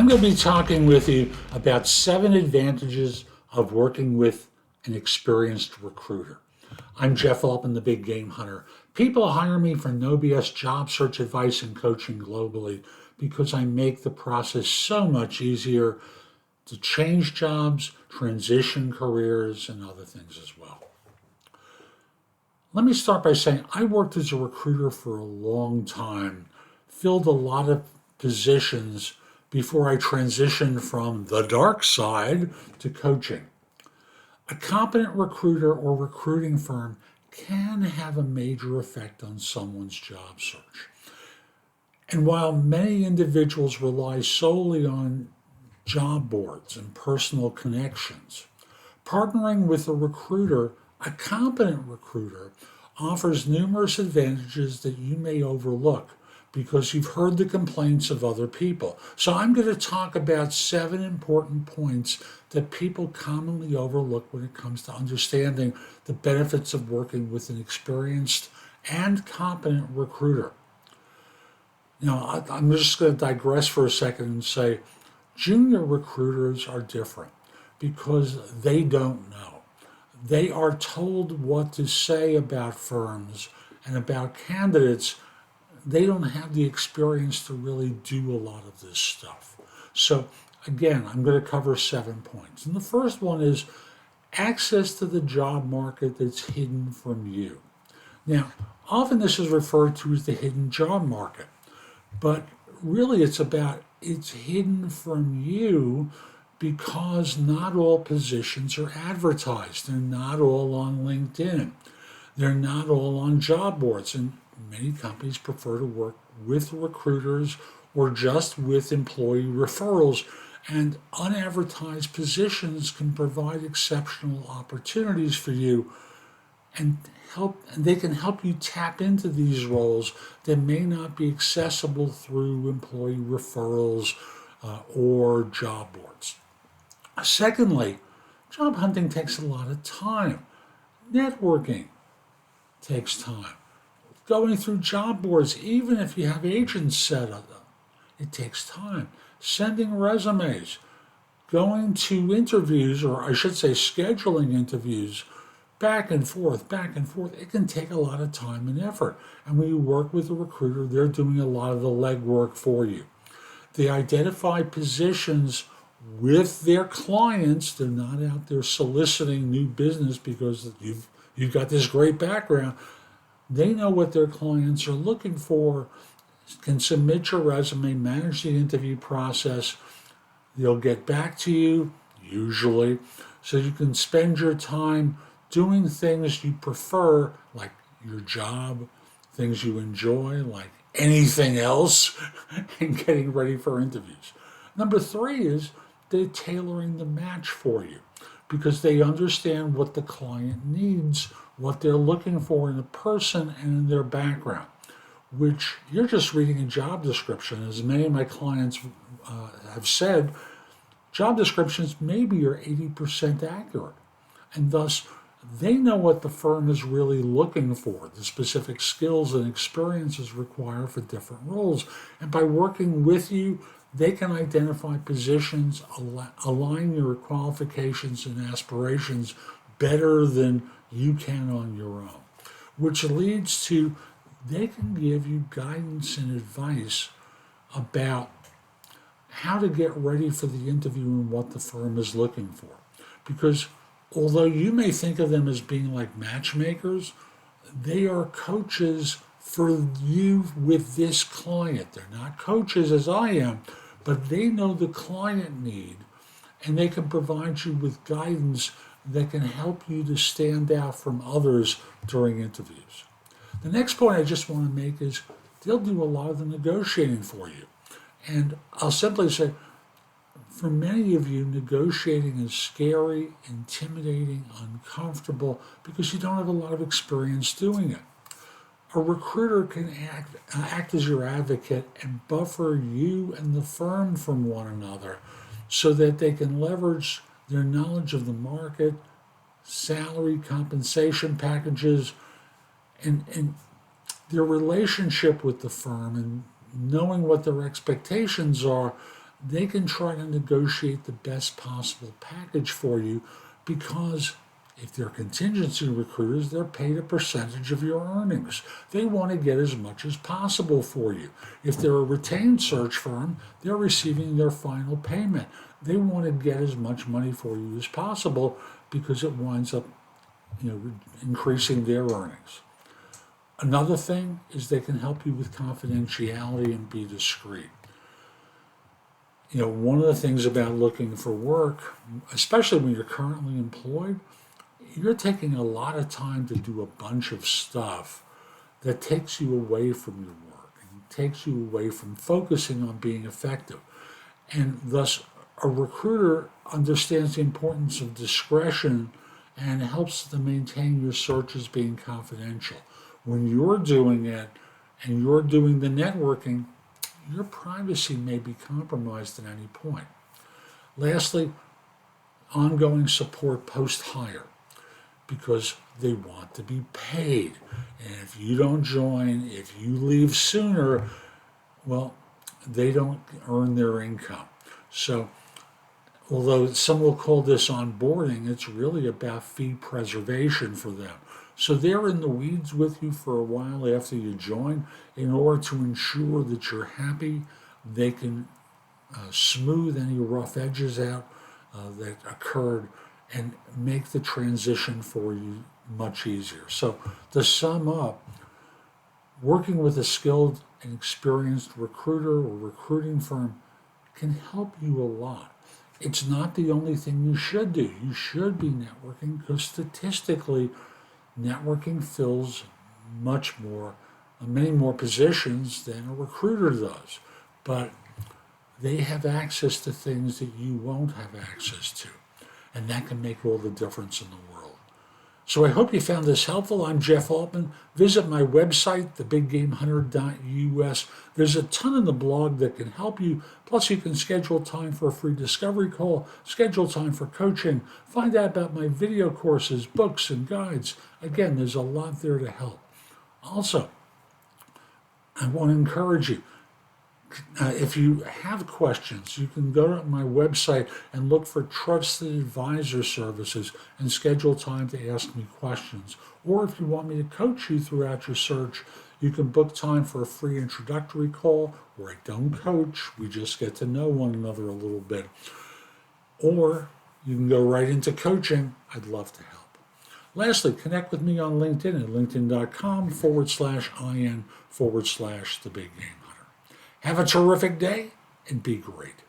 I'm going to be talking with you about 7 advantages of working with an experienced recruiter. I'm Jeff Altman, the Big Game Hunter. People hire me for no BS job search advice and coaching globally because I make the process so much easier to change jobs, transition careers, and other things as well. Let me start by saying I worked as a recruiter for a long time, filled a lot of positions before I transitioned from the dark side to coaching. A competent recruiter or recruiting firm can have a major effect on someone's job search. And while many individuals rely solely on job boards and personal connections, partnering with a recruiter, a competent recruiter, offers numerous advantages that you may overlook because you've heard the complaints of other people. So I'm going to talk about 7 important points that people commonly overlook when it comes to understanding the benefits of working with an experienced and competent recruiter. Now, I'm just going to digress for a second and say junior recruiters are different because they don't know. They are told what to say about firms and about candidates. They don't have the experience to really do a lot of this stuff. So again, I'm going to cover 7 points. And the first one is access to the job market that's hidden from you. Now, often this is referred to as the hidden job market, but really it's hidden from you because not all positions are advertised. They're not all on LinkedIn. They're not all on job boards. And many companies prefer to work with recruiters or just with employee referrals. And unadvertised positions can provide exceptional opportunities for you and they can help you tap into these roles that may not be accessible through employee referrals or job boards. Secondly, job hunting takes a lot of time. Networking takes time. Going through job boards, even if you have agents set up, it takes time. Sending resumes, going to interviews, or I should say scheduling interviews, back and forth, it can take a lot of time and effort. And when you work with a recruiter, they're doing a lot of the legwork for you. They identify positions with their clients. They're not out there soliciting new business because you've got this great background. They know what their clients are looking for, can submit your resume, manage the interview process. They'll get back to you, usually, so you can spend your time doing things you prefer, like your job, things you enjoy, like anything else, and getting ready for interviews. Number 3 is they're tailoring the match for you because they understand what the client needs, what they're looking for in a person and in their background, which you're just reading a job description. As many of my clients have said, job descriptions maybe are 80% accurate. And thus, they know what the firm is really looking for, the specific skills and experiences required for different roles. And by working with you, they can identify positions, align your qualifications and aspirations better than you can on your own, which leads to they can give you guidance and advice about how to get ready for the interview and what the firm is looking for. Because although you may think of them as being like matchmakers, they are coaches for you with this client. They're not coaches as I am, but they know the client need and they can provide you with guidance that can help you to stand out from others during interviews. The next point I just want to make is they'll do a lot of the negotiating for you. And I'll simply say, for many of you, negotiating is scary, intimidating, uncomfortable because you don't have a lot of experience doing it. A recruiter can act as your advocate and buffer you and the firm from one another so that they can leverage their knowledge of the market, salary, compensation packages, and their relationship with the firm and knowing what their expectations are. they can try to negotiate the best possible package for you, because if they're contingency recruiters, they're paid a percentage of your earnings. They want to get as much as possible for you. If they're a retained search firm, they're receiving their final payment. They want to get as much money for you as possible, because it winds up, increasing their earnings. Another thing is they can help you with confidentiality and be discreet. One of the things about looking for work, especially when you're currently employed, you're taking a lot of time to do a bunch of stuff that takes you away from your work and takes you away from focusing on being effective. And thus, a recruiter understands the importance of discretion and helps to maintain your search as being confidential. When you're doing it and you're doing the networking, your privacy may be compromised at any point. Lastly, ongoing support post-hire, because they want to be paid. And if you don't join, if you leave sooner, well, they don't earn their income. So, although some will call this onboarding, it's really about fee preservation for them. So they're in the weeds with you for a while after you join in order to ensure that you're happy. They can smooth any rough edges out that occurred and make the transition for you much easier. So to sum up, working with a skilled and experienced recruiter or recruiting firm can help you a lot. It's not the only thing you should do. You should be networking, because statistically, networking fills many more positions than a recruiter does. But they have access to things that you won't have access to. And that can make all the difference in the world. So I hope you found this helpful. I'm Jeff Altman. Visit my website, thebiggamehunter.us. There's a ton in the blog that can help you. Plus, you can schedule time for a free discovery call, schedule time for coaching, find out about my video courses, books, and guides. Again, there's a lot there to help. Also, I want to encourage you. If you have questions, you can go to my website and look for Trusted Advisor Services and schedule time to ask me questions. Or if you want me to coach you throughout your search, you can book time for a free introductory call where I don't coach, we just get to know one another a little bit. Or you can go right into coaching. I'd love to help. Lastly, connect with me on LinkedIn at linkedin.com/IN/The Big Game Hunter. Have a terrific day and be great.